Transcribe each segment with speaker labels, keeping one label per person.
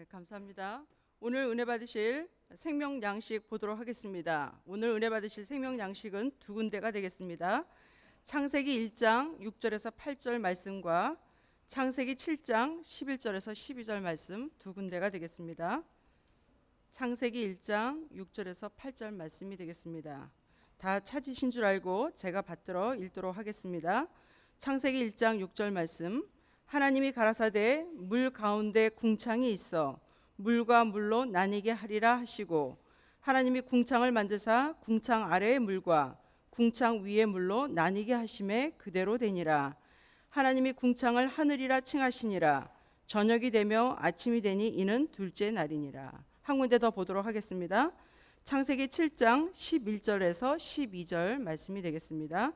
Speaker 1: 감사합니다. 오늘 은혜 받으실 생명 양식 보도록 하겠습니다. 오늘 은혜 받으실 생명 양식은 두 군데가 되겠습니다. 창세기 1장 6절에서 8절 말씀과 창세기 7장 11절에서 12절 말씀 두 군데가 되겠습니다. 창세기 1장 6절에서 8절 말씀이 되겠습니다. 다 찾으신 줄 알고 제가 받들어 읽도록 하겠습니다. 창세기 1장 6절 말씀. 하나님이 가라사대 물 가운데 궁창이 있어 물과 물로 나뉘게 하리라 하시고 하나님이 궁창을 만드사 궁창 아래의 물과 궁창 위의 물로 나뉘게 하심에 그대로 되니라. 하나님이 궁창을 하늘이라 칭하시니라. 저녁이 되며 아침이 되니 이는 둘째 날이니라. 한 군데 더 보도록 하겠습니다. 창세기 7장 11절에서 12절 말씀이 되겠습니다.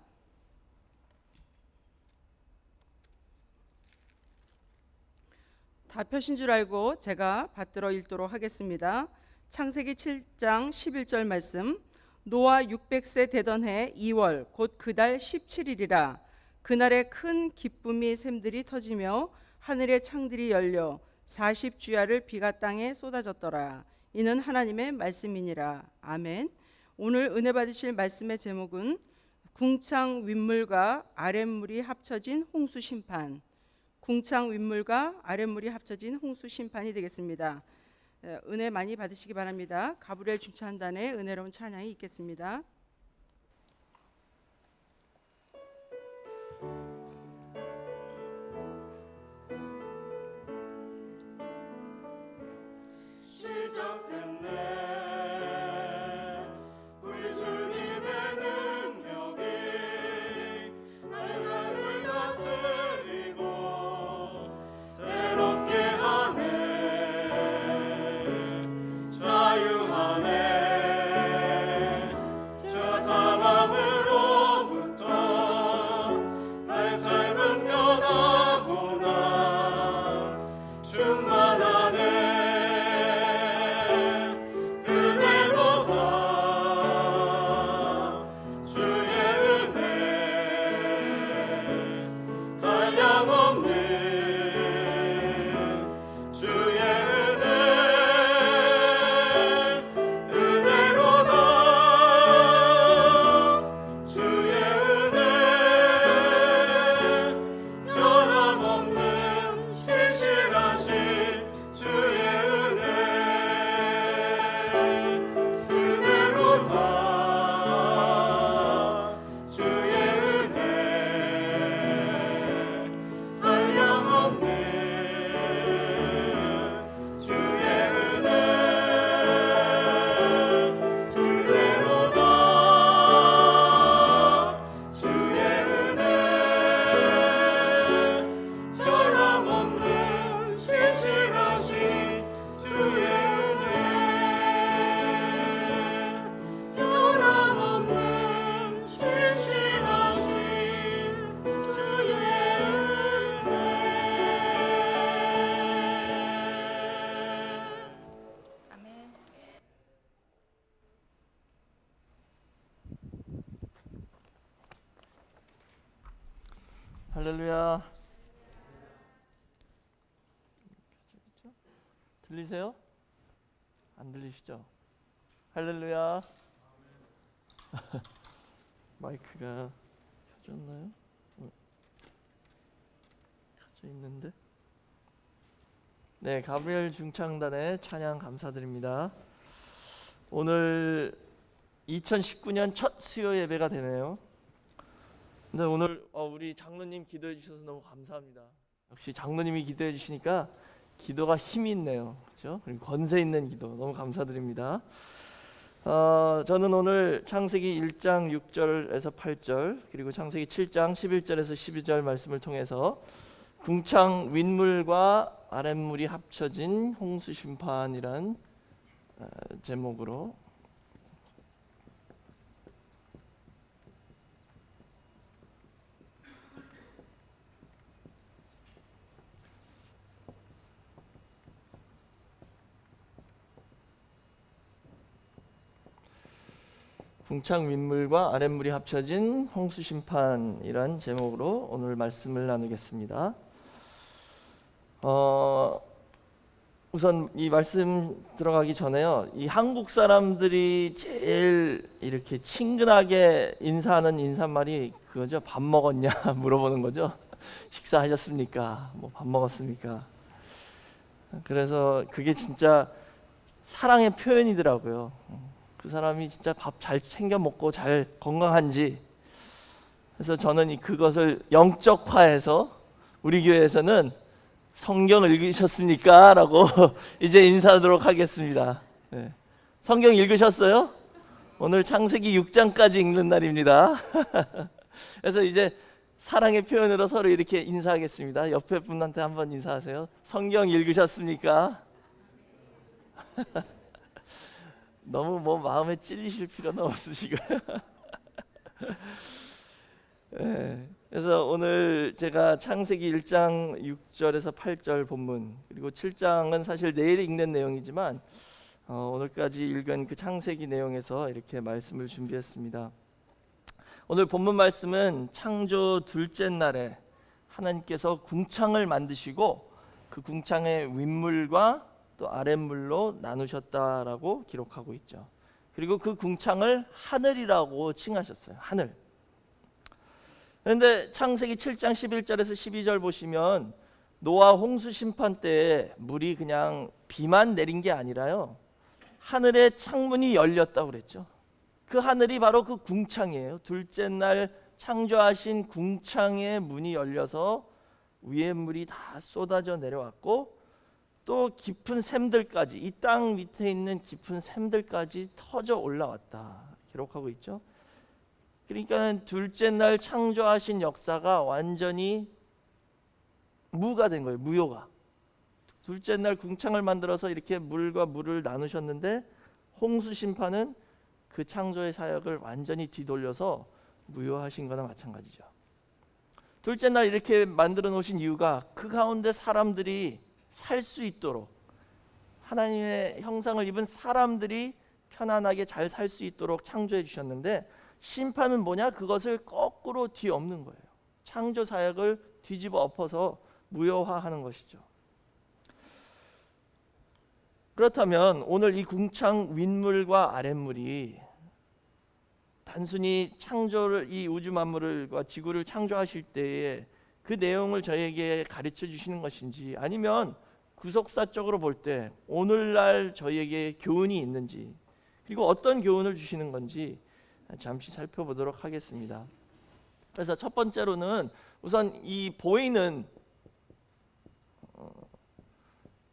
Speaker 1: 다 펴신 줄 알고 제가 받들어 읽도록 하겠습니다. 창세기 7장 11절 말씀. 노아 600세 되던 해 2월 곧 그달 17일이라. 그날에 큰 기쁨이 샘들이 터지며 하늘의 창들이 열려 40주야를 비가 땅에 쏟아졌더라. 이는 하나님의 말씀이니라. 아멘. 오늘 은혜 받으실 말씀의 제목은 궁창 윗물과 아랫물이 합쳐진 홍수 심판. 궁창 윗물과 아랫물이 합쳐진 홍수 심판이 되겠습니다. 은혜 많이 받으시기 바랍니다. 가브리엘 중찬단의 은혜로운 찬양이 있겠습니다.
Speaker 2: 할렐루야. 들리세요? 안 들리시죠? 할렐루야. 마이크가 켜졌나요? 켜져 있는데. 네, 가브리엘 중창단의 찬양 감사드립니다. 오늘 2019년 첫 수요 예배가 되네요. 근데 오늘 우리 장로님 기도해 주셔서 너무 감사합니다. 역시 장로님이 기도해 주시니까 기도가 힘이 있네요. 그렇죠? 그리고 권세 있는 기도 너무 감사드립니다. 저는 오늘 창세기 1장 6절에서 8절 그리고 창세기 7장 11절에서 12절 말씀을 통해서 궁창 윗물과 아랫물이 합쳐진 홍수 심판이란 제목으로 궁창 윗물과 아랫물이 합쳐진 홍수 심판이란 제목으로 오늘 말씀을 나누겠습니다. 우선 이 말씀 들어가기 전에요. 이 한국 사람들이 제일 이렇게 친근하게 인사하는 인사말이 그거죠. 밥 먹었냐 물어보는 거죠. 식사하셨습니까? 뭐 밥 먹었습니까? 그래서 그게 진짜 사랑의 표현이더라고요. 그 사람이 진짜 밥 잘 챙겨 먹고 잘 건강한지. 그래서 저는 그것을 영적화해서 우리 교회에서는 성경 읽으셨습니까? 라고 이제 인사하도록 하겠습니다. 네. 성경 읽으셨어요? 오늘 창세기 6장까지 읽는 날입니다. 그래서 이제 사랑의 표현으로 서로 이렇게 인사하겠습니다. 옆에 분한테 한번 인사하세요. 성경 읽으셨습니까? 너무 뭐 마음에 찔리실 필요는 없으시고요. 네. 그래서 오늘 제가 창세기 1장 6절에서 8절 본문, 그리고 7장은 사실 내일 읽는 내용이지만 오늘까지 읽은 그 창세기 내용에서 이렇게 말씀을 준비했습니다. 오늘 본문 말씀은 창조 둘째 날에 하나님께서 궁창을 만드시고 그 궁창의 윗물과 또 아랫물로 나누셨다라고 기록하고 있죠. 그리고 그 궁창을 하늘이라고 칭하셨어요. 하늘. 그런데 창세기 7장 11절에서 12절 보시면 노아 홍수 심판 때에 물이 그냥 비만 내린 게 아니라요, 하늘의 창문이 열렸다고 그랬죠. 그 하늘이 바로 그 궁창이에요. 둘째 날 창조하신 궁창의 문이 열려서 위에 물이 다 쏟아져 내려왔고, 또 깊은 샘들까지, 이 땅 밑에 있는 깊은 샘들까지 터져 올라왔다 기록하고 있죠. 그러니까 둘째 날 창조하신 역사가 완전히 무가 된 거예요. 무효가. 둘째 날 궁창을 만들어서 이렇게 물과 물을 나누셨는데 홍수 심판은 그 창조의 사역을 완전히 뒤돌려서 무효하신 거나 마찬가지죠. 둘째 날 이렇게 만들어 놓으신 이유가 그 가운데 사람들이 살 수 있도록, 하나님의 형상을 입은 사람들이 편안하게 잘 살 수 있도록 창조해 주셨는데, 심판은 뭐냐? 그것을 거꾸로 뒤엎는 거예요. 창조 사역을 뒤집어 엎어서 무효화하는 것이죠. 그렇다면 오늘 이 궁창 윗물과 아랫물이 단순히 창조를, 이 우주 만물과 지구를 창조하실 때에 그 내용을 저희에게 가르쳐 주시는 것인지, 아니면 구속사적으로 볼 때 오늘날 저희에게 교훈이 있는지, 그리고 어떤 교훈을 주시는 건지 잠시 살펴보도록 하겠습니다. 그래서 첫 번째로는 우선 이 보이는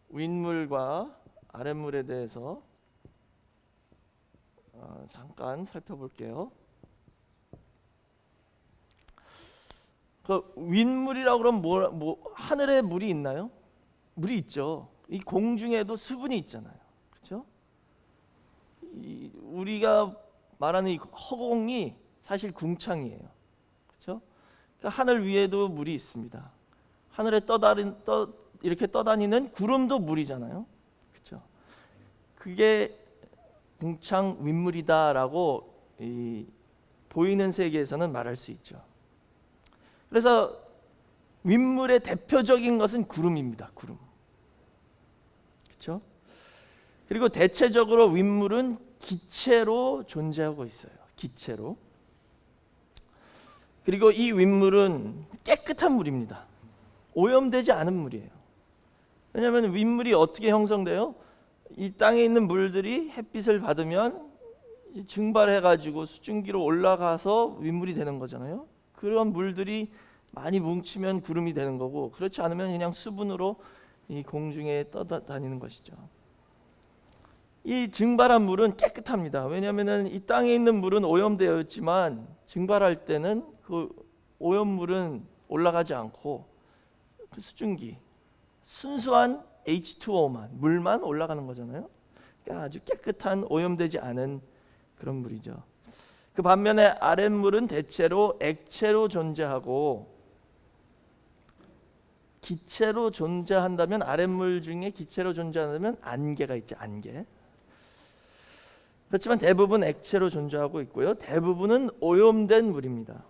Speaker 2: 윗물과 아랫물에 대해서 잠깐 살펴볼게요. 그 윗물이라고 그러면 하늘에 물이 있나요? 물이 있죠. 이 공중에도 수분이 있잖아요. 그렇죠? 우리가 말하는 이 허공이 사실 궁창이에요. 그렇죠? 그러니까 하늘 위에도 물이 있습니다. 하늘에 이렇게 떠다니는 구름도 물이잖아요. 그렇죠? 그게 궁창 윗물이다라고 이 보이는 세계에서는 말할 수 있죠. 그래서 윗물의 대표적인 것은 구름입니다. 구름. 그렇죠? 그리고 대체적으로 윗물은 기체로 존재하고 있어요. 기체로. 그리고 이 윗물은 깨끗한 물입니다. 오염되지 않은 물이에요. 왜냐하면 윗물이 어떻게 형성돼요? 이 땅에 있는 물들이 햇빛을 받으면 증발해가지고 수증기로 올라가서 윗물이 되는 거잖아요. 그런 물들이 많이 뭉치면 구름이 되는 거고, 그렇지 않으면 그냥 수분으로 이 공중에 떠다니는 것이죠. 이 증발한 물은 깨끗합니다. 왜냐하면 이 땅에 있는 물은 오염되어 있지만 증발할 때는 그 오염물은 올라가지 않고 그 수증기, 순수한 H2O만, 물만 올라가는 거잖아요. 그러니까 아주 깨끗한, 오염되지 않은 그런 물이죠. 그 반면에 아랫물은 대체로 액체로 존재하고, 기체로 존재한다면, 아랫물 중에 기체로 존재한다면 안개가 있죠. 안개. 그렇지만 대부분 액체로 존재하고 있고요. 대부분은 오염된 물입니다.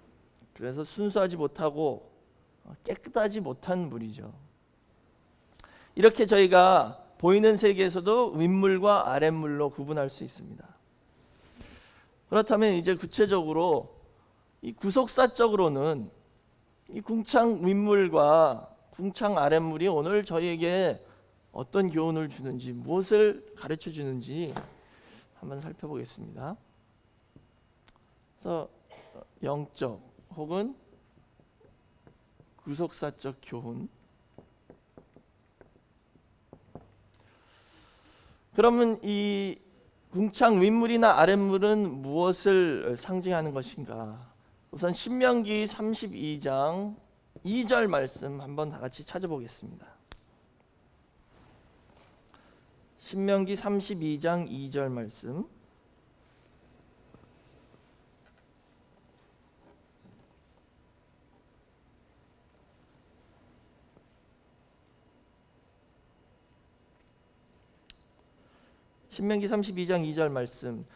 Speaker 2: 그래서 순수하지 못하고 깨끗하지 못한 물이죠. 이렇게 저희가 보이는 세계에서도 윗물과 아랫물로 구분할 수 있습니다. 그렇다면 이제 구체적으로 이 구속사적으로는 이 궁창 윗물과 궁창 아랫물이 오늘 저희에게 어떤 교훈을 주는지, 무엇을 가르쳐 주는지 한번 살펴보겠습니다. 그래서 영적 혹은 구속사적 교훈. 그러면 이 궁창 윗물이나 아랫물은 무엇을 상징하는 것인가? 우선 신명기 32장 2절 말씀 한번 다 같이 찾아보겠습니다. 신명기 32장 2절 말씀. 신명기 32장 2절 말씀.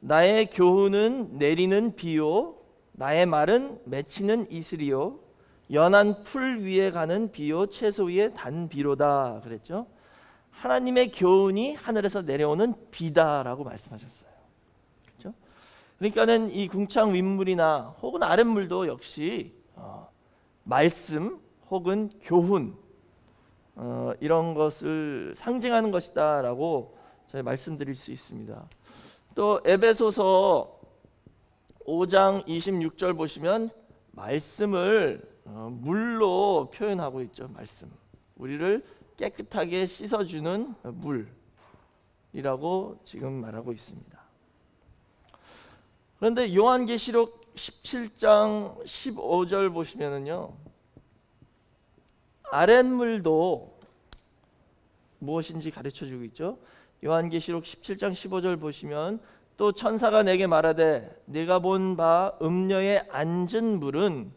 Speaker 2: 나의 교훈은 내리는 비요, 나의 말은 맺히는 이슬이요, 연한 풀 위에 가는 비요, 채소 위에 단 비로다 그랬죠. 하나님의 교훈이 하늘에서 내려오는 비다라고 말씀하셨어요. 그렇죠? 그러니까는 이 궁창 윗물이나 혹은 아랫물도 역시 말씀 혹은 교훈 이런 것을 상징하는 것이다라고 저희 말씀드릴 수 있습니다. 또 에베소서 5장 26절 보시면 말씀을 물로 표현하고 있죠. 말씀, 우리를 깨끗하게 씻어주는 물이라고 지금 말하고 있습니다. 그런데 요한계시록 17장 15절 보시면은요, 아랫물도 무엇인지 가르쳐주고 있죠. 요한계시록 17장 15절 보시면, 또 천사가 내게 말하되 네가 본 바 음녀에 앉은 물은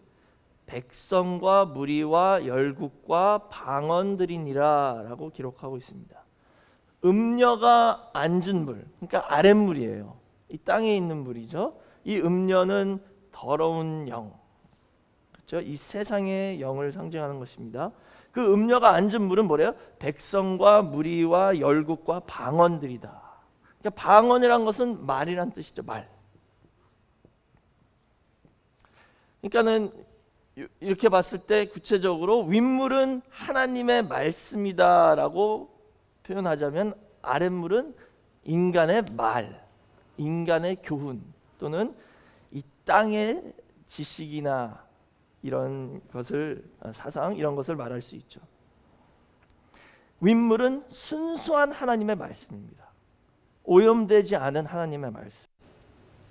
Speaker 2: 백성과 무리와 열국과 방언들이니라 라고 기록하고 있습니다. 음녀가 앉은 물, 그러니까 아랫물이에요. 이 땅에 있는 물이죠. 이 음녀는 더러운 영, 그렇죠? 이 세상의 영을 상징하는 것입니다. 그 음녀가 앉은 물은 뭐래요? 백성과 무리와 열국과 방언들이다. 그러니까 방언이란 것은 말이란 뜻이죠. 말. 그러니까는 이렇게 봤을 때 구체적으로 윗물은 하나님의 말씀이다라고 표현하자면, 아랫물은 인간의 말, 인간의 교훈 또는 이 땅의 지식이나 이런 것을, 사상 이런 것을 말할 수 있죠. 윗물은 순수한 하나님의 말씀입니다. 오염되지 않은 하나님의 말씀.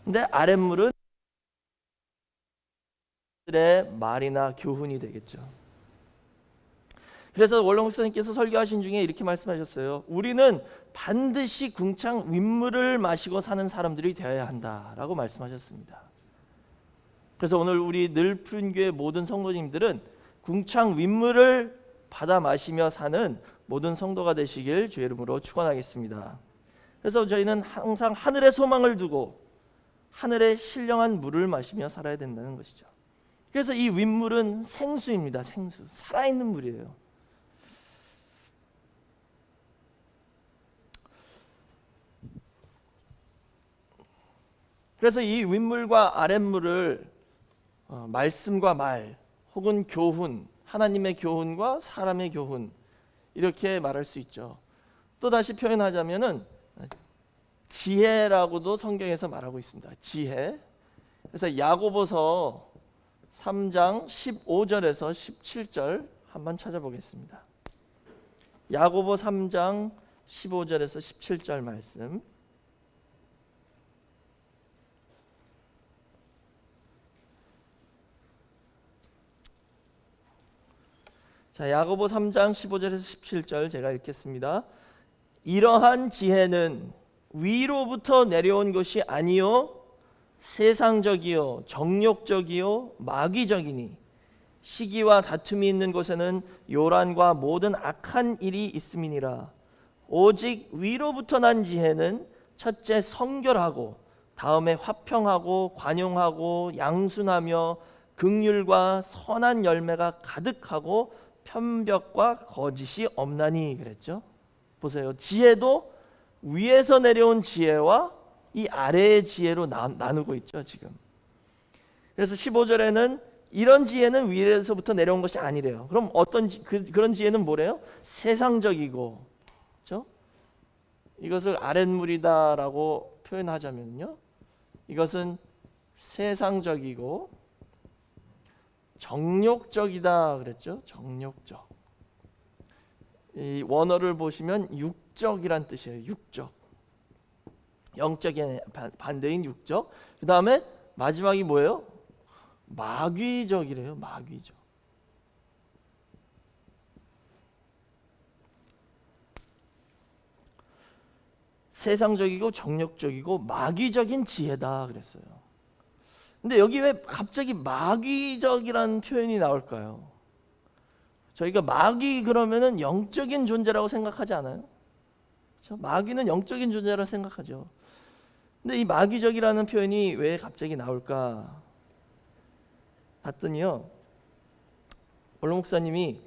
Speaker 2: 근데 아랫물은 의 말이나 교훈이 되겠죠. 그래서 원로 목사님께서 설교하신 중에 이렇게 말씀하셨어요. 우리는 반드시 궁창 윗물을 마시고 사는 사람들이 되어야 한다라고 말씀하셨습니다. 그래서 오늘 우리 늘 푸른 교회 모든 성도님들은 궁창 윗물을 받아 마시며 사는 모든 성도가 되시길 주의 이름으로 축원하겠습니다. 그래서 저희는 항상 하늘의 소망을 두고 하늘의 신령한 물을 마시며 살아야 된다는 것이죠. 그래서 이 윗물은 생수입니다. 생수, 살아있는 물이에요. 그래서 이 윗물과 아랫물을 말씀과 말 혹은 교훈, 하나님의 교훈과 사람의 교훈 이렇게 말할 수 있죠. 또 다시 표현하자면은 지혜라고도 성경에서 말하고 있습니다. 지혜. 그래서 야고보서 3장 15절에서 17절 한번 찾아보겠습니다. 야고보 3장 15절에서 17절 말씀. 자, 야고보 3장 15절에서 17절 제가 읽겠습니다. 이러한 지혜는 위로부터 내려온 것이 아니요 세상적이요 정욕적이요 마귀적이니 시기와 다툼이 있는 곳에는 요란과 모든 악한 일이 있음이니라. 오직 위로부터 난 지혜는 첫째 성결하고 다음에 화평하고 관용하고 양순하며 긍휼과 선한 열매가 가득하고 편벽과 거짓이 없나니 그랬죠. 보세요. 지혜도 위에서 내려온 지혜와 이 아래의 지혜로 나누고 있죠, 지금. 그래서 15절에는 이런 지혜는 위에서부터 내려온 것이 아니래요. 그럼 그런 지혜는 뭐래요? 세상적이고, 그렇죠? 이것을 아랫물이다라고 표현하자면요, 이것은 세상적이고 정욕적이다 그랬죠. 정욕적. 이 원어를 보시면 육적이란 뜻이에요. 육적. 영적의 반대인 육적. 그 다음에 마지막이 뭐예요? 마귀적이래요. 마귀적. 세상적이고 정욕적이고 마귀적인 지혜다 그랬어요. 근데 여기 왜 갑자기 마귀적이라는 표현이 나올까요? 저희가 마귀 그러면은 영적인 존재라고 생각하지 않아요? 그렇죠? 마귀는 영적인 존재라고 생각하죠. 근데 이 마귀적이라는 표현이 왜 갑자기 나올까 봤더니요, 원로 목사님이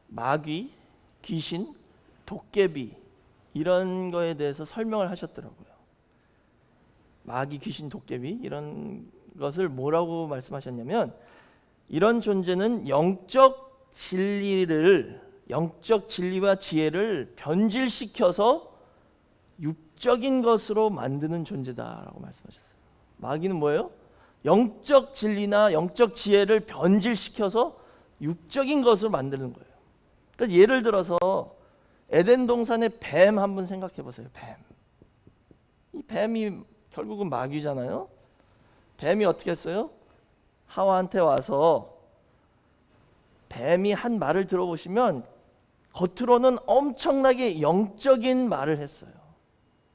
Speaker 2: 마귀, 귀신, 도깨비 이런 거에 대해서 설명을 하셨더라고요. 마귀, 귀신, 도깨비 이런 것을 뭐라고 말씀하셨냐면, 이런 존재는 영적 진리와 지혜를 변질시켜서 육적인 것으로 만드는 존재다라고 말씀하셨어요. 마귀는 뭐예요? 영적 진리나 영적 지혜를 변질시켜서 육적인 것으로 만드는 거예요. 그러니까 예를 들어서 에덴 동산의 뱀 한번 생각해 보세요. 뱀. 이 뱀이 결국은 마귀잖아요. 뱀이 어떻게 했어요? 하와한테 와서 뱀이 한 말을 들어보시면 겉으로는 엄청나게 영적인 말을 했어요.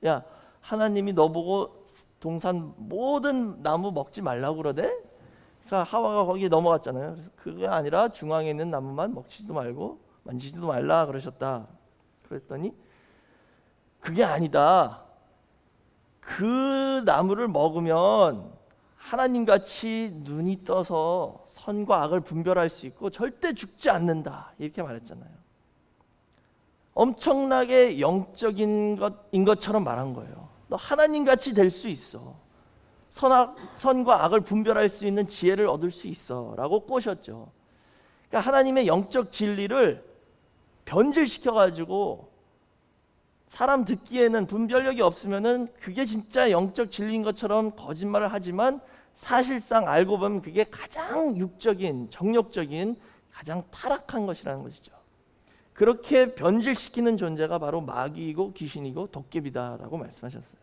Speaker 2: 야, 하나님이 너보고 동산 모든 나무 먹지 말라고 그러대? 그러니까 하와가 거기에 넘어갔잖아요. 그래서 그게 아니라 중앙에 있는 나무만 먹지도 말고 만지지도 말라 그러셨다. 그랬더니 그게 아니다. 그 나무를 먹으면 하나님같이 눈이 떠서 선과 악을 분별할 수 있고 절대 죽지 않는다. 이렇게 말했잖아요. 엄청나게 영적인 것인 것처럼 말한 거예요. 너 하나님같이 될 수 있어. 선과 악을 분별할 수 있는 지혜를 얻을 수 있어 라고 꼬셨죠. 그러니까 하나님의 영적 진리를 변질시켜가지고 사람 듣기에는 분별력이 없으면은 그게 진짜 영적 진리인 것처럼 거짓말을 하지만 사실상 알고 보면 그게 가장 육적인, 정욕적인, 가장 타락한 것이라는 것이죠. 그렇게 변질시키는 존재가 바로 마귀이고 귀신이고 도깨비다라고 말씀하셨어요.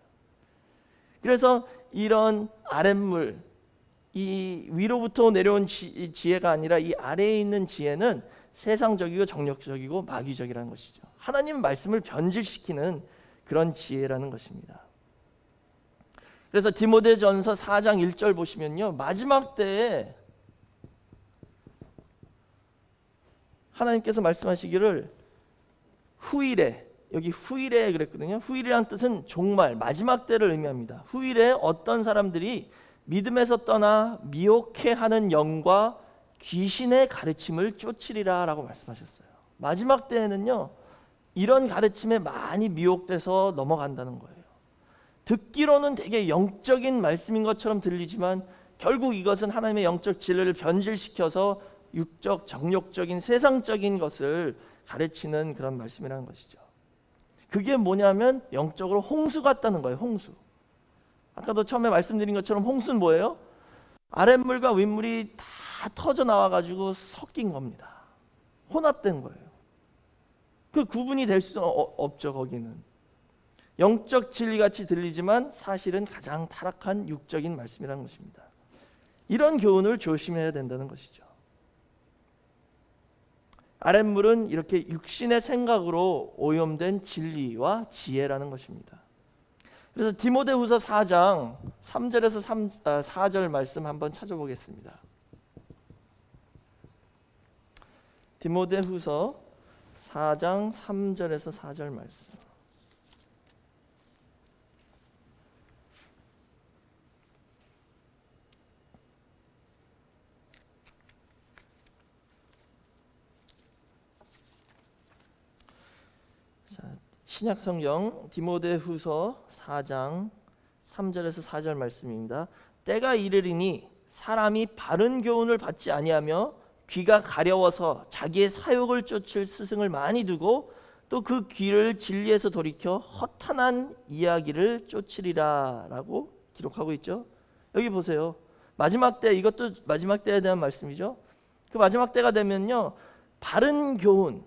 Speaker 2: 그래서 이런 아랫물, 이 위로부터 내려온 지혜가 아니라 이 아래에 있는 지혜는 세상적이고 정욕적이고 마귀적이라는 것이죠. 하나님 말씀을 변질시키는 그런 지혜라는 것입니다. 그래서 디모데전서 4장 1절 보시면요, 마지막 때에 하나님께서 말씀하시기를 후일에, 여기 후일에 그랬거든요. 후일이라는 뜻은 종말, 마지막 때를 의미합니다. 후일에 어떤 사람들이 믿음에서 떠나 미혹해하는 영과 귀신의 가르침을 쫓으리라 라고 말씀하셨어요. 마지막 때에는요, 이런 가르침에 많이 미혹돼서 넘어간다는 거예요. 듣기로는 되게 영적인 말씀인 것처럼 들리지만 결국 이것은 하나님의 영적 진리를 변질시켜서 육적, 정욕적인, 세상적인 것을 가르치는 그런 말씀이라는 것이죠. 그게 뭐냐면 영적으로 홍수 같다는 거예요. 홍수. 아까도 처음에 말씀드린 것처럼 홍수는 뭐예요? 아랫물과 윗물이 다 터져 나와가지고 섞인 겁니다. 혼합된 거예요. 그 구분이 될 수 없죠. 거기는 영적 진리같이 들리지만 사실은 가장 타락한 육적인 말씀이라는 것입니다. 이런 교훈을 조심해야 된다는 것이죠. 아랫물은 이렇게 육신의 생각으로 오염된 진리와 지혜라는 것입니다. 그래서 디모데후서 4장 3절에서 4절 말씀 한번 찾아보겠습니다. 디모데후서 4장 3절에서 4절 말씀. 신약 성경 디모데후서 4장 3절에서 4절 말씀입니다. 때가 이르리니 사람이 바른 교훈을 받지 아니하며 귀가 가려워서 자기의 사욕을 쫓을 스승을 많이 두고 또 그 귀를 진리에서 돌이켜 허탄한 이야기를 쫓으리라 라고 기록하고 있죠. 여기 보세요. 마지막 때, 이것도 마지막 때에 대한 말씀이죠. 그 마지막 때가 되면요, 바른 교훈,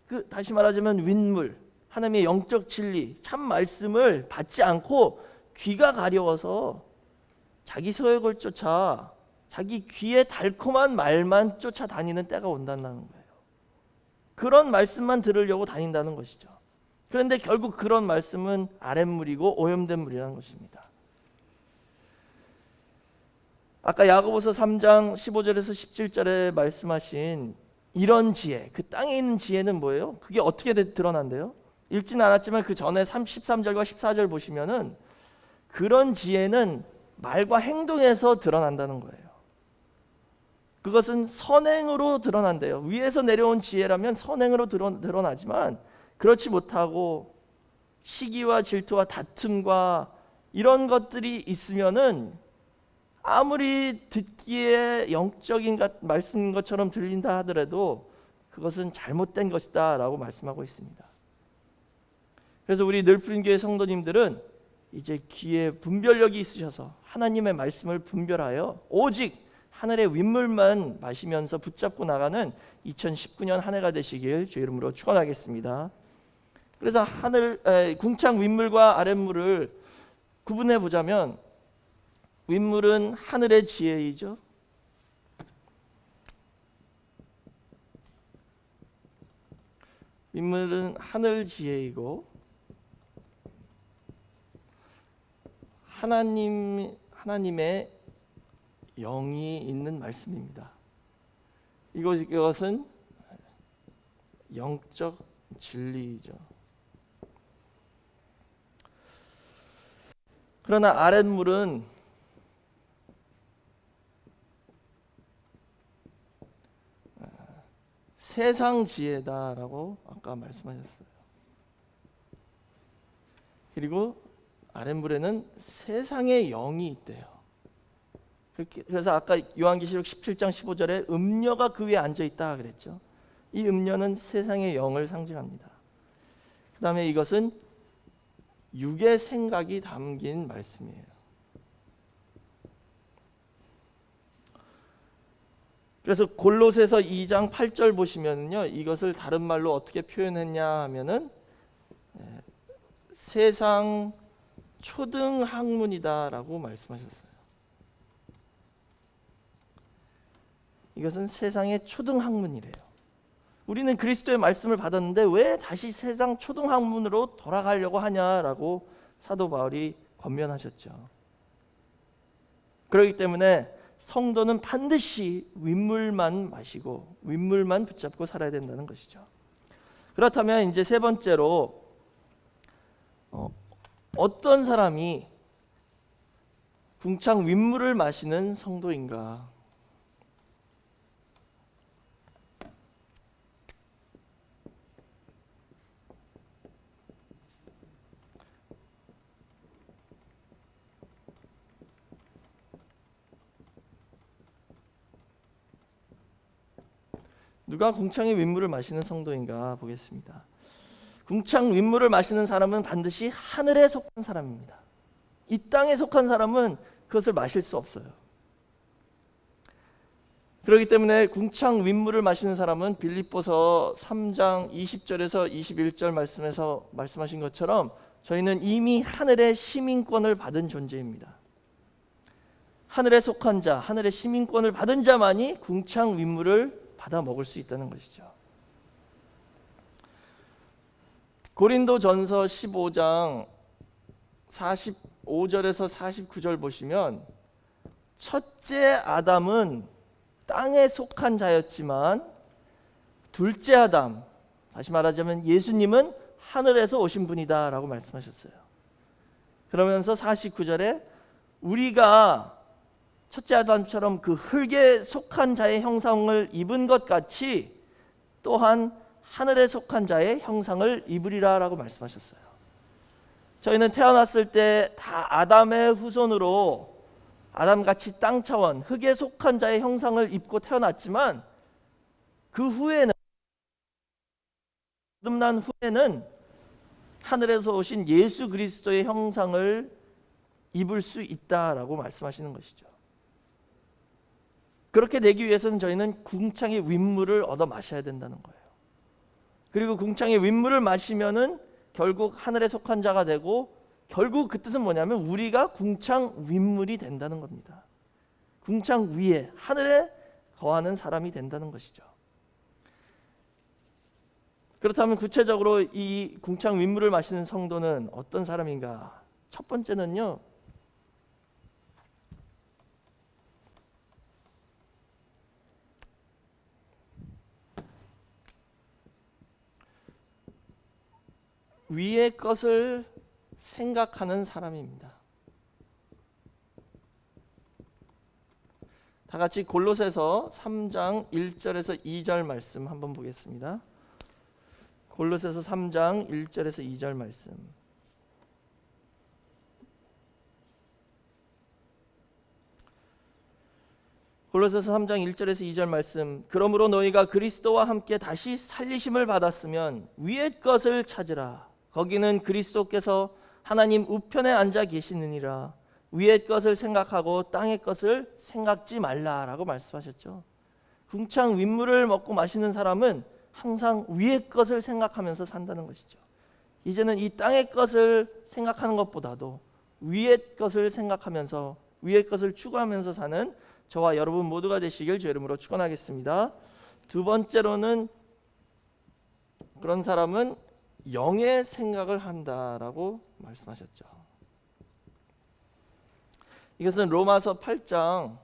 Speaker 2: 그 다시 말하자면 윗물, 하나님의 영적 진리, 참 말씀을 받지 않고 귀가 가려워서 자기 소욕을 쫓아 자기 귀에 달콤한 말만 쫓아다니는 때가 온다는 거예요. 그런 말씀만 들으려고 다닌다는 것이죠. 그런데 결국 그런 말씀은 아랫물이고 오염된 물이라는 것입니다. 아까 야고보서 3장 15절에서 17절에 말씀하신 이런 지혜, 그 땅에 있는 지혜는 뭐예요? 그게 어떻게 드러난대요? 읽지는 않았지만 그 전에 13절과 14절 보시면은 그런 지혜는 말과 행동에서 드러난다는 거예요. 그것은 선행으로 드러난대요. 위에서 내려온 지혜라면 선행으로 드러나지만 그렇지 못하고 시기와 질투와 다툼과 이런 것들이 있으면은 아무리 듣기에 영적인 말씀인 것처럼 들린다 하더라도 그것은 잘못된 것이다 라고 말씀하고 있습니다. 그래서 우리 늘푸린교회 성도님들은 이제 귀에 분별력이 있으셔서 하나님의 말씀을 분별하여 오직 하늘의 윗물만 마시면서 붙잡고 나가는 2019년 한 해가 되시길 주 이름으로 축원하겠습니다. 그래서 궁창 윗물과 아랫물을 구분해 보자면 윗물은 하늘의 지혜이죠. 윗물은 하늘 지혜이고 하나님의 영이 있는 말씀입니다. 이것은 영적 진리이죠. 그러나 아랫물은 세상 지혜다라고 아까 말씀하셨어요. 그리고 아랫물에는 세상의 영이 있대요. 그래서 아까 요한계시록 17장 15절에 음녀가 그 위에 앉아있다 그랬죠. 이 음녀는 세상의 영을 상징합니다. 그 다음에 이것은 육의 생각이 담긴 말씀이에요. 그래서 골로새서 2장 8절 보시면요, 이것을 다른 말로 어떻게 표현했냐 하면은 세상 초등 학문이다라고 말씀하셨어요. 이것은 세상의 초등 학문이래요. 우리는 그리스도의 말씀을 받았는데 왜 다시 세상 초등 학문으로 돌아가려고 하냐라고 사도 바울이 권면하셨죠. 그렇기 때문에 성도는 반드시 윗물만 마시고 윗물만 붙잡고 살아야 된다는 것이죠. 그렇다면 이제 세 번째로 어떤 사람이 궁창 윗물을 마시는 성도인가? 누가 궁창의 윗물을 마시는 성도인가 보겠습니다. 궁창 윗물을 마시는 사람은 반드시 하늘에 속한 사람입니다. 이 땅에 속한 사람은 그것을 마실 수 없어요. 그렇기 때문에 궁창 윗물을 마시는 사람은 빌립보서 3장 20절에서 21절 말씀에서 말씀하신 것처럼 저희는 이미 하늘의 시민권을 받은 존재입니다. 하늘에 속한 자, 하늘의 시민권을 받은 자만이 궁창 윗물을 받아 먹을 수 있다는 것이죠. 고린도전서 15장 45절에서 49절 보시면 첫째 아담은 땅에 속한 자였지만 둘째 아담, 다시 말하자면 예수님은 하늘에서 오신 분이다 라고 말씀하셨어요. 그러면서 49절에 우리가 첫째 아담처럼 그 흙에 속한 자의 형상을 입은 것 같이 또한 하늘에 속한 자의 형상을 입으리라 라고 말씀하셨어요. 저희는 태어났을 때 다 아담의 후손으로 아담같이 땅 차원 흙에 속한 자의 형상을 입고 태어났지만 그 후에는 거듭난 후에는 하늘에서 오신 예수 그리스도의 형상을 입을 수 있다라고 말씀하시는 것이죠. 그렇게 되기 위해서는 저희는 궁창의 윗물을 얻어 마셔야 된다는 거예요. 그리고 궁창의 윗물을 마시면은 결국 하늘에 속한 자가 되고, 결국 그 뜻은 뭐냐면 우리가 궁창 윗물이 된다는 겁니다. 궁창 위에 하늘에 거하는 사람이 된다는 것이죠. 그렇다면 구체적으로 이 궁창 윗물을 마시는 성도는 어떤 사람인가? 첫 번째는요, 위의 것을 생각하는 사람입니다. 다 같이 골로새서 3장 1절에서 2절 말씀 한번 보겠습니다. 골로새서 3장 1절에서 2절 말씀. 골로새서 3장 1절에서 2절 말씀. 그러므로 너희가 그리스도와 함께 다시 살리심을 받았으면 위의 것을 찾으라. 거기는 그리스도께서 하나님 우편에 앉아 계시느니라. 위의 것을 생각하고 땅의 것을 생각지 말라라고 말씀하셨죠. 궁창 윗물을 먹고 마시는 사람은 항상 위의 것을 생각하면서 산다는 것이죠. 이제는 이 땅의 것을 생각하는 것보다도 위의 것을 생각하면서 위의 것을 추구하면서 사는 저와 여러분 모두가 되시길 주의 이름으로 축원하겠습니다. 두 번째로는 그런 사람은 영의 생각을 한다라고 말씀하셨죠. 이것은 로마서 8장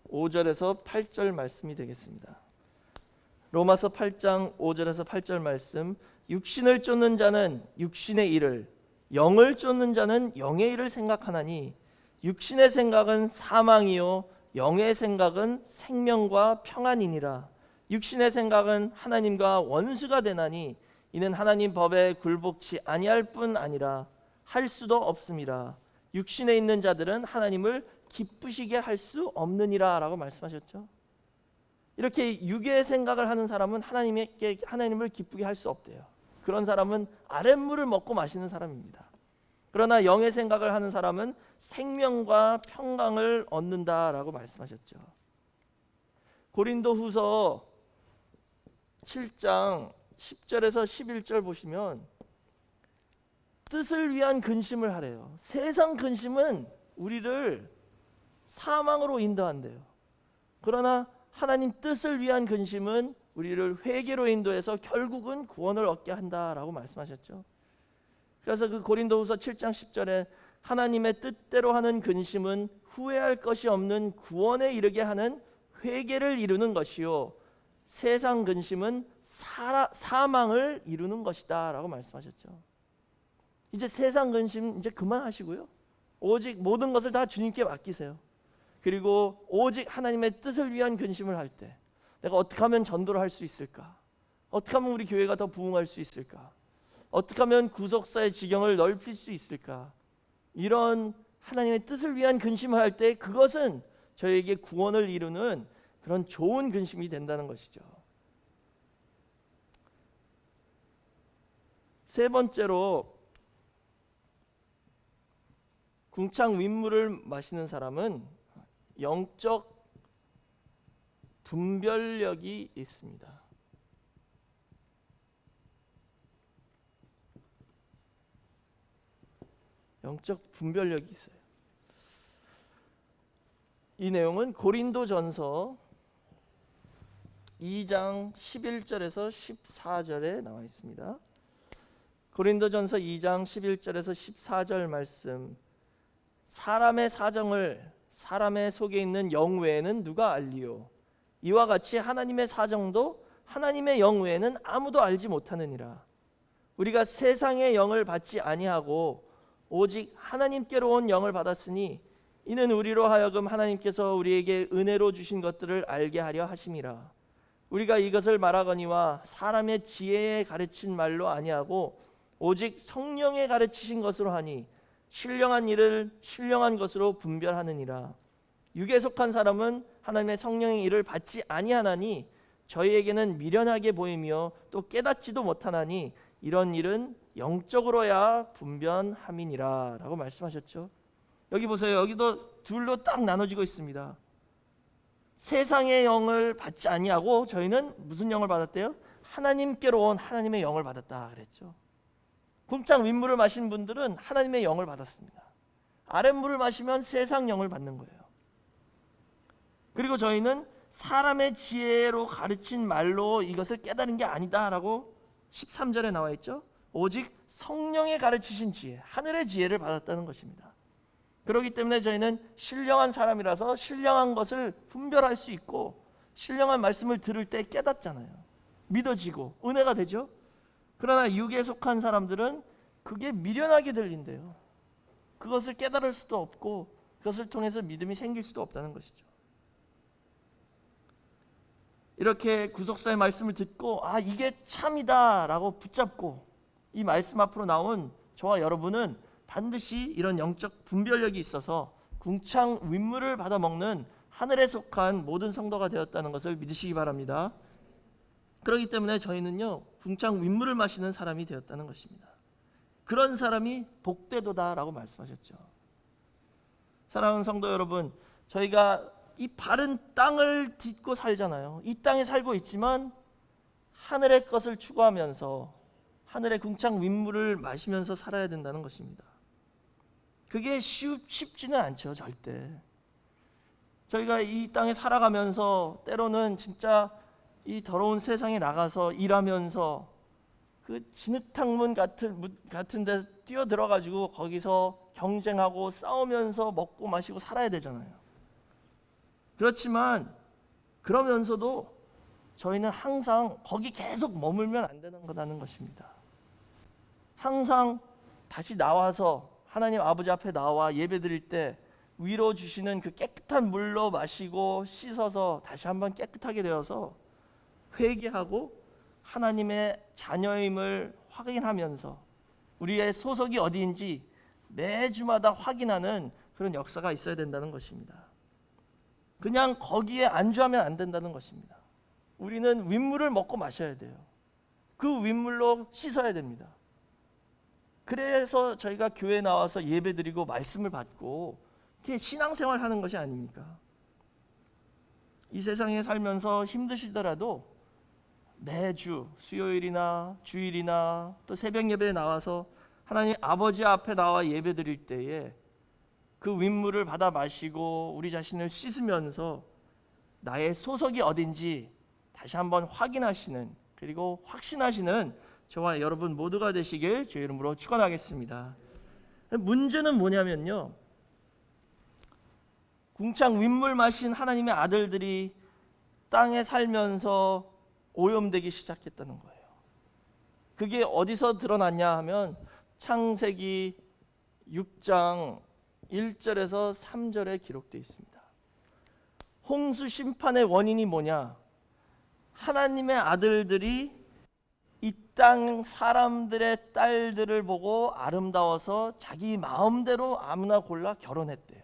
Speaker 2: 5절에서 8절 말씀이 되겠습니다. 로마서 8장 5절에서 8절 말씀. 육신을 쫓는 자는 육신의 일을, 영을 쫓는 자는 영의 일을 생각하나니 육신의 생각은 사망이요 영의 생각은 생명과 평안이니라. 육신의 생각은 하나님과 원수가 되나니 이는 하나님 법에 굴복치 아니할 뿐 아니라 할 수도 없음이라. 육신에 있는 자들은 하나님을 기쁘시게 할 수 없느니라 라고 말씀하셨죠. 이렇게 육의 생각을 하는 사람은 하나님을 기쁘게 할 수 없대요. 그런 사람은 아랫물을 먹고 마시는 사람입니다. 그러나 영의 생각을 하는 사람은 생명과 평강을 얻는다라고 말씀하셨죠. 고린도후서 7장 10절에서 11절 보시면 뜻을 위한 근심을 하래요. 세상 근심은 우리를 사망으로 인도한대요. 그러나 하나님 뜻을 위한 근심은 우리를 회개로 인도해서 결국은 구원을 얻게 한다라고 말씀하셨죠. 그래서 그 고린도후서 7장 10절에 하나님의 뜻대로 하는 근심은 후회할 것이 없는 구원에 이르게 하는 회개를 이루는 것이요 세상 근심은 사망을 이루는 것이다 라고 말씀하셨죠. 이제 세상 근심 이제 그만하시고요, 오직 모든 것을 다 주님께 맡기세요. 그리고 오직 하나님의 뜻을 위한 근심을 할 때 내가 어떻게 하면 전도를 할 수 있을까? 어떻게 하면 우리 교회가 더 부흥할 수 있을까? 어떻게 하면 구속사의 지경을 넓힐 수 있을까? 이런 하나님의 뜻을 위한 근심을 할 때 그것은 저에게 구원을 이루는 그런 좋은 근심이 된다는 것이죠. 세 번째로 궁창 윗물을 마시는 사람은 영적 분별력이 있습니다. 영적 분별력이 있어요. 이 내용은 고린도전서 2장 11절에서 14절에 나와 있습니다. 고린도전서 2장 11절에서 14절 말씀. 사람의 사정을 사람의 속에 있는 영 외에는 누가 알리요? 이와 같이 하나님의 사정도 하나님의 영 외에는 아무도 알지 못하느니라. 우리가 세상의 영을 받지 아니하고 오직 하나님께로 온 영을 받았으니 이는 우리로 하여금 하나님께서 우리에게 은혜로 주신 것들을 알게 하려 하심이라. 우리가 이것을 말하거니와 사람의 지혜에 가르친 말로 아니하고 오직 성령에 가르치신 것으로 하니 신령한 일을 신령한 것으로 분별하느니라. 육에 속한 사람은 하나님의 성령의 일을 받지 아니하나니 저희에게는 미련하게 보이며 또 깨닫지도 못하나니 이런 일은 영적으로야 분별함이니라 라고 말씀하셨죠. 여기 보세요. 여기도 둘로 딱 나눠지고 있습니다. 세상의 영을 받지 아니하고 저희는 무슨 영을 받았대요? 하나님께로 온 하나님의 영을 받았다 그랬죠. 궁창 윗물을 마신 분들은 하나님의 영을 받았습니다. 아랫물을 마시면 세상 영을 받는 거예요. 그리고 저희는 사람의 지혜로 가르친 말로 이것을 깨달은 게 아니다라고 13절에 나와 있죠. 오직 성령의 가르치신 지혜, 하늘의 지혜를 받았다는 것입니다. 그렇기 때문에 저희는 신령한 사람이라서 신령한 것을 분별할 수 있고 신령한 말씀을 들을 때 깨닫잖아요. 믿어지고 은혜가 되죠. 그러나 육에 속한 사람들은 그게 미련하게 들린대요. 그것을 깨달을 수도 없고 그것을 통해서 믿음이 생길 수도 없다는 것이죠. 이렇게 구속사의 말씀을 듣고 이게 참이다 라고 붙잡고 이 말씀 앞으로 나온 저와 여러분은 반드시 이런 영적 분별력이 있어서 궁창 윗물을 받아 먹는 하늘에 속한 모든 성도가 되었다는 것을 믿으시기 바랍니다. 그렇기 때문에 저희는요 궁창 윗물을 마시는 사람이 되었다는 것입니다. 그런 사람이 복되도다라고 말씀하셨죠. 사랑하는 성도 여러분, 저희가 이 바른 땅을 딛고 살잖아요. 이 땅에 살고 있지만 하늘의 것을 추구하면서 하늘의 궁창 윗물을 마시면서 살아야 된다는 것입니다. 그게 쉽지는 않죠. 절대. 저희가 이 땅에 살아가면서 때로는 진짜 이 더러운 세상에 나가서 일하면서 그 진흙탕문 같은 데 뛰어들어가지고 거기서 경쟁하고 싸우면서 먹고 마시고 살아야 되잖아요. 그렇지만 그러면서도 저희는 항상 거기 계속 머물면 안 되는 거라는 것입니다. 항상 다시 나와서 하나님 아버지 앞에 나와 예배드릴 때 위로 주시는 그 깨끗한 물로 마시고 씻어서 다시 한번 깨끗하게 되어서 회개하고 하나님의 자녀임을 확인하면서 우리의 소속이 어디인지 매주마다 확인하는 그런 역사가 있어야 된다는 것입니다. 그냥 거기에 안주하면 안 된다는 것입니다. 우리는 윗물을 먹고 마셔야 돼요. 그 윗물로 씻어야 됩니다. 그래서 저희가 교회에 나와서 예배드리고 말씀을 받고 그게 신앙생활 하는 것이 아닙니까? 이 세상에 살면서 힘드시더라도 매주 수요일이나 주일이나 또 새벽 예배에 나와서 하나님 아버지 앞에 나와 예배드릴 때에 그 윗물을 받아 마시고 우리 자신을 씻으면서 나의 소속이 어딘지 다시 한번 확인하시는, 그리고 확신하시는 저와 여러분 모두가 되시길 주의 이름으로 축원하겠습니다. 문제는 뭐냐면요, 궁창 윗물 마신 하나님의 아들들이 땅에 살면서 오염되기 시작했다는 거예요. 그게 어디서 드러났냐 하면 창세기 6장 1절에서 3절에 기록되어 있습니다. 홍수 심판의 원인이 뭐냐? 하나님의 아들들이 이 땅 사람들의 딸들을 보고 아름다워서 자기 마음대로 아무나 골라 결혼했대요.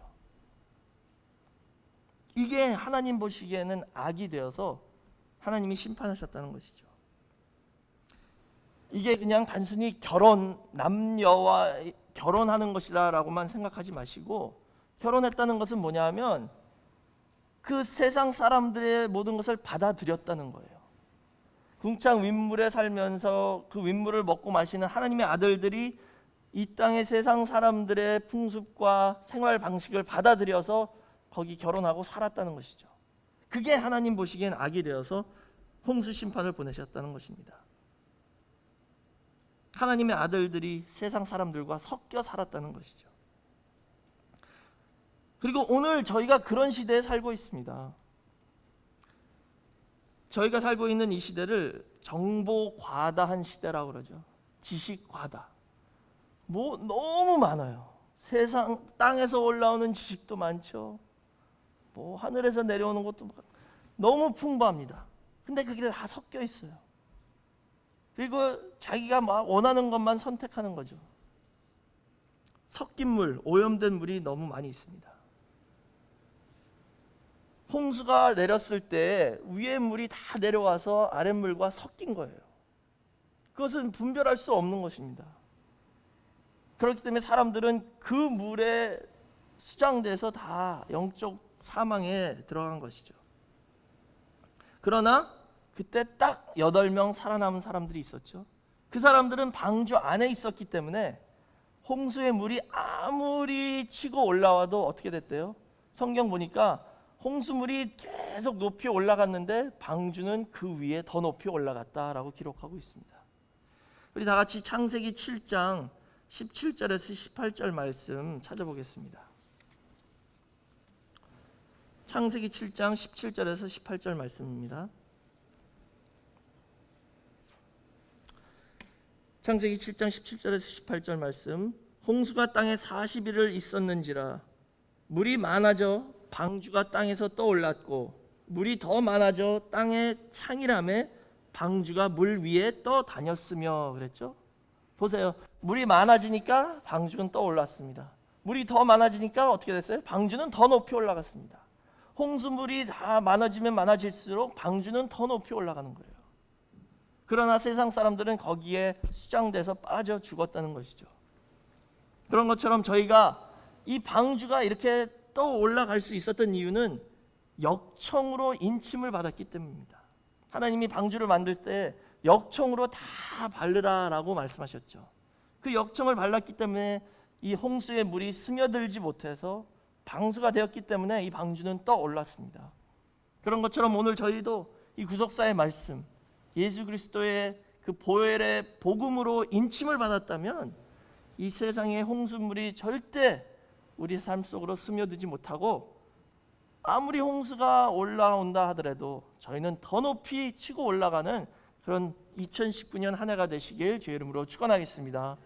Speaker 2: 이게 하나님 보시기에는 악이 되어서 하나님이 심판하셨다는 것이죠. 이게 그냥 단순히 남녀와 결혼하는 것이다라고만 생각하지 마시고, 결혼했다는 것은 뭐냐 하면 그 세상 사람들의 모든 것을 받아들였다는 거예요. 궁창 윗물에 살면서 그 윗물을 먹고 마시는 하나님의 아들들이 이 땅의 세상 사람들의 풍습과 생활 방식을 받아들여서 거기 결혼하고 살았다는 것이죠. 그게 하나님 보시기엔 악이 되어서 홍수 심판을 보내셨다는 것입니다. 하나님의 아들들이 세상 사람들과 섞여 살았다는 것이죠. 그리고 오늘 저희가 그런 시대에 살고 있습니다. 저희가 살고 있는 이 시대를 정보 과다한 시대라고 그러죠. 지식 과다. 너무 많아요. 세상 땅에서 올라오는 지식도 많죠. 하늘에서 내려오는 것도 너무 풍부합니다. 근데 그게 다 섞여 있어요. 그리고 자기가 막 원하는 것만 선택하는 거죠. 섞인 물, 오염된 물이 너무 많이 있습니다. 홍수가 내렸을 때 위에 물이 다 내려와서 아랫물과 섞인 거예요. 그것은 분별할 수 없는 것입니다. 그렇기 때문에 사람들은 그 물에 수장돼서 다 영적 사망에 들어간 것이죠. 그러나 그때 딱 8명 살아남은 사람들이 있었죠. 그 사람들은 방주 안에 있었기 때문에 홍수의 물이 아무리 치고 올라와도 어떻게 됐대요? 성경 보니까 홍수물이 계속 높이 올라갔는데 방주는 그 위에 더 높이 올라갔다라고 기록하고 있습니다. 우리 다 같이 창세기 7장 17절에서 18절 말씀 찾아보겠습니다. 창세기 7장 17절에서 18절 말씀입니다. 창세기 7장 17절에서 18절 말씀. 홍수가 땅에 40일을 있었는지라 물이 많아져 방주가 땅에서 떠올랐고 물이 더 많아져 땅의 창이람에 방주가 물 위에 떠다녔으며 그랬죠. 보세요. 물이 많아지니까 방주는 떠올랐습니다. 물이 더 많아지니까 어떻게 됐어요? 방주는 더 높이 올라갔습니다. 홍수물이 다 많아지면 많아질수록 방주는 더 높이 올라가는 거예요. 그러나 세상 사람들은 거기에 수장돼서 빠져 죽었다는 것이죠. 그런 것처럼 저희가 이 방주가 이렇게 떠 올라갈 수 있었던 이유는 역청으로 인침을 받았기 때문입니다. 하나님이 방주를 만들 때 역청으로 다 바르라라고 말씀하셨죠. 그 역청을 발랐기 때문에 이 홍수의 물이 스며들지 못해서 방수가 되었기 때문에 이 방주는 떠 올랐습니다. 그런 것처럼 오늘 저희도 이 구속사의 말씀, 예수 그리스도의 그 보혈의 복음으로 인침을 받았다면 이 세상의 홍수물이 절대 우리 삶 속으로 스며들지 못하고 아무리 홍수가 올라온다 하더라도 저희는 더 높이 치고 올라가는 그런 2019년 한 해가 되시길 주의 이름으로 축원하겠습니다.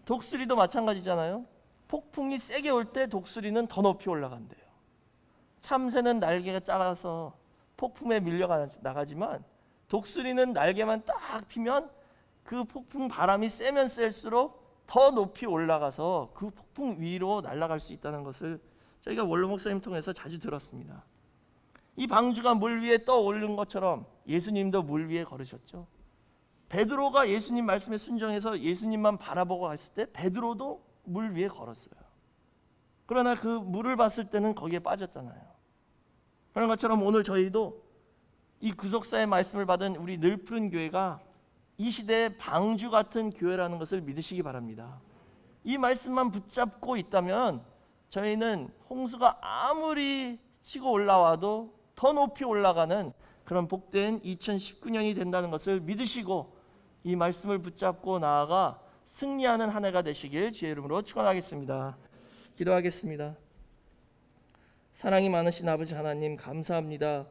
Speaker 2: 독수리도 마찬가지잖아요. 폭풍이 세게 올 때 독수리는 더 높이 올라간대요. 참새는 날개가 작아서 폭풍에 밀려나가지만 독수리는 날개만 딱 피면 그 폭풍 바람이 세면 셀수록 더 높이 올라가서 그 폭풍 위로 날아갈 수 있다는 것을 저희가 원로 목사님 통해서 자주 들었습니다. 이 방주가 물 위에 떠오른 것처럼 예수님도 물 위에 걸으셨죠. 베드로가 예수님 말씀에 순종해서 예수님만 바라보고 갔을 때 베드로도 물 위에 걸었어요. 그러나 그 물을 봤을 때는 거기에 빠졌잖아요. 그런 것처럼 오늘 저희도 이 구속사의 말씀을 받은 우리 늘푸른 교회가 이 시대의 방주 같은 교회라는 것을 믿으시기 바랍니다. 이 말씀만 붙잡고 있다면 저희는 홍수가 아무리 치고 올라와도 더 높이 올라가는 그런 복된 2019년이 된다는 것을 믿으시고 이 말씀을 붙잡고 나아가 승리하는 한 해가 되시길 주의 이름으로 축원하겠습니다. 기도하겠습니다. 사랑이 많으신 아버지 하나님 감사합니다.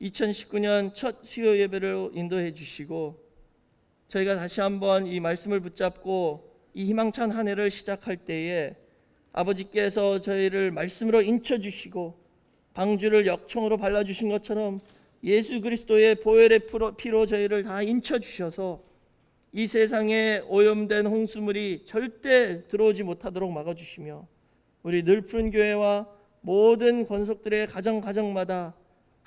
Speaker 2: 2019년 첫 수요 예배를 인도해 주시고 저희가 다시 한번 이 말씀을 붙잡고 이 희망찬 한 해를 시작할 때에 아버지께서 저희를 말씀으로 인쳐주시고 방주를 역청으로 발라주신 것처럼 예수 그리스도의 보혈의 피로 저희를 다 인쳐주셔서 이 세상에 오염된 홍수물이 절대 들어오지 못하도록 막아주시며 우리 늘푸른 교회와 모든 권속들의 가정마다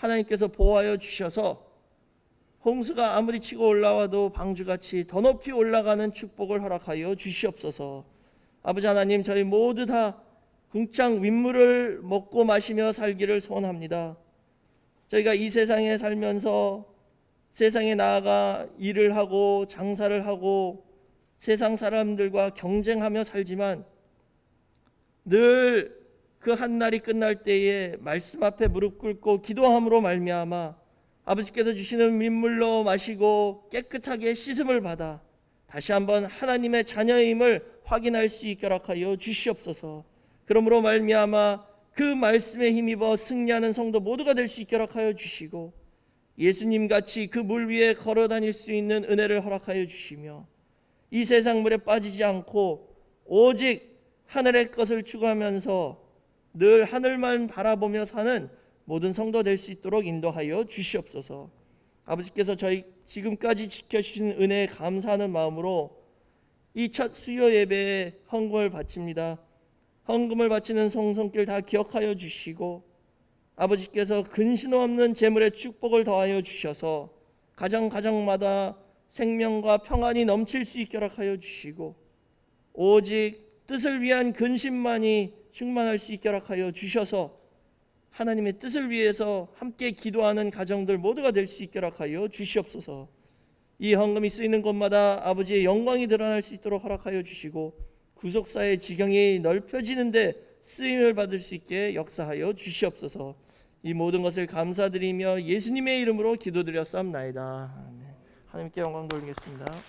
Speaker 2: 하나님께서 보호하여 주셔서 홍수가 아무리 치고 올라와도 방주같이 더 높이 올라가는 축복을 허락하여 주시옵소서. 아버지 하나님 저희 모두 다 궁창 윗물을 먹고 마시며 살기를 소원합니다. 저희가 이 세상에 살면서 세상에 나아가 일을 하고 장사를 하고 세상 사람들과 경쟁하며 살지만 늘 그 한날이 끝날 때에 말씀 앞에 무릎 꿇고 기도함으로 말미암아 아버지께서 주시는 민물로 마시고 깨끗하게 씻음을 받아 다시 한번 하나님의 자녀임을 확인할 수 있게 허락하여 주시옵소서. 그러므로 말미암아 그 말씀에 힘입어 승리하는 성도 모두가 될 수 있게 허락하여 주시고 예수님같이 그 물 위에 걸어 다닐 수 있는 은혜를 허락하여 주시며 이 세상 물에 빠지지 않고 오직 하늘의 것을 추구하면서 늘 하늘만 바라보며 사는 모든 성도 될 수 있도록 인도하여 주시옵소서. 아버지께서 저희 지금까지 지켜주신 은혜에 감사하는 마음으로 이 첫 수요 예배에 헌금을 바칩니다. 헌금을 바치는 성성길 다 기억하여 주시고 아버지께서 근심 없는 재물의 축복을 더하여 주셔서 가정마다 생명과 평안이 넘칠 수 있게 허락하여 주시고 오직 뜻을 위한 근심만이 충만할 수 있게 허락하여 주셔서 하나님의 뜻을 위해서 함께 기도하는 가정들 모두가 될 수 있게 허락하여 주시옵소서. 이 헌금이 쓰이는 곳마다 아버지의 영광이 드러날 수 있도록 허락하여 주시고 구속사의 지경이 넓혀지는데 쓰임을 받을 수 있게 역사하여 주시옵소서. 이 모든 것을 감사드리며 예수님의 이름으로 기도드렸사옵나이다. 아멘. 하나님께 영광 돌리겠습니다.